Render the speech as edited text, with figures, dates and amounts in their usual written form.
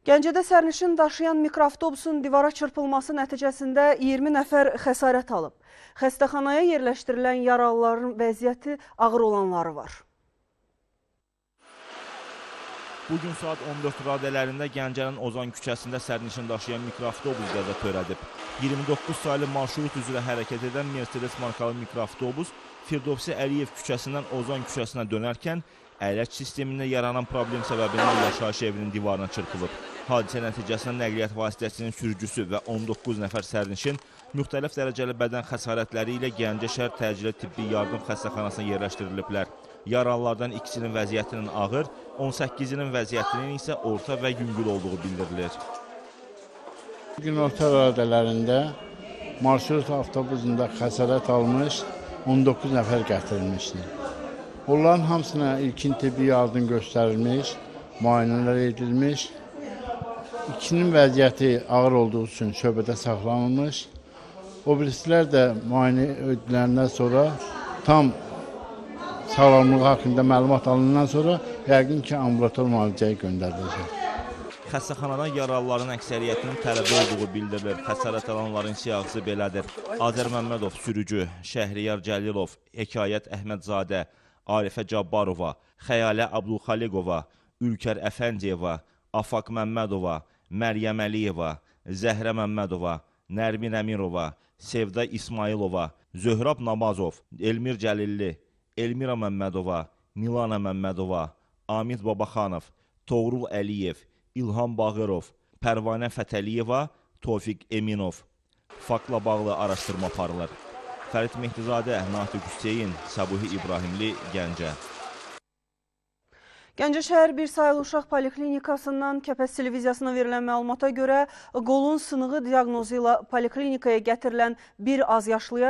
Gəncədə sərnişin daşıyan mikroavtobusun divara çırpılması nəticəsində 20 nəfər xəsarət alıb. Xəstəxanaya yerləşdirilən yaralıların vəziyyəti ağır olanları var. Bugün saat 14 radələrində Gəncənin Ozan küçəsində sərnişin daşıyan mikroavtobus qəza törədib. 29 saylı marşrut üzrə hərəkət edən Mercedes markalı mikroavtobus Firdovsi Əliyev küçəsindən Ozan küçəsinə dönərkən əyləc sistemində yaranan problem səbəbindən yaşayış evinin divarına çırpılıb. Hadisə nəticəsində nəqliyyat vasitəsinin sürücüsü və 19 nəfər sərnişin müxtəlif dərəcəli bədən xəsarətləri ilə Gəncə şəhər təcili tibbi yardım xəstəxanasına yerləşdiriliblər. Yaralılardan ikisinin vəziyyətinin ağır, 18-nin vəziyyətinin isə orta və yüngül olduğu bildirilir. Bugün orta radələrində marşrut avtobusunda xəsarət almış 19 nəfər gətirilmişdir. Onların hamısına ilkin tibbi yardım göstərilmiş, müayinələr edilmiş. İkinin vəziyyəti ağır olduğu üçün şöbədə saxlanılmış. O birisilər də müayinə ediləndən sonra tam sağlamlığı haqqında məlumat alınandan sonra yəqin ki, ambulator müalicəyə göndəriləcək. Xəstəxanadan yaralıların əksəriyyətinin tələbə olduğu bildirilir. Xəsarət alanların siyahısı belədir. Azər Məmmədov, sürücü, Şəhriyar Cəlilov, Hekayət Əhmədzadə, Arifə Cabbarova, Xəyalə Abdulxaliqova, Ülkər Əfəndiyeva, Afaq Məmmədova, Məryəm Əliyeva, Zəhrə Məmmədova, Nərmin Əmirova, Sevda İsmailova, Zöhrab Namazov, Elmir Cəlilli, Elmira Məmmədova, Milana Məmmədova, Amid Babaxanov, Toğrul Əliyev, İlham Bağırov, Pərvanə Fətəliyeva, Tofiq Eminov. Faktla bağlı araşdırma aparılır. Fərid Mehdizadə, Natiq Hüseyin, Səbuhi İbrahimli, Gəncə. Gəncə şəhər bir sayılı uşaq poliklinikasından Kəpəz televiziyasına verilən məlumata görə qolun sınığı diaqnozu ilə poliklinikaya gətirilən bir azyaşlıya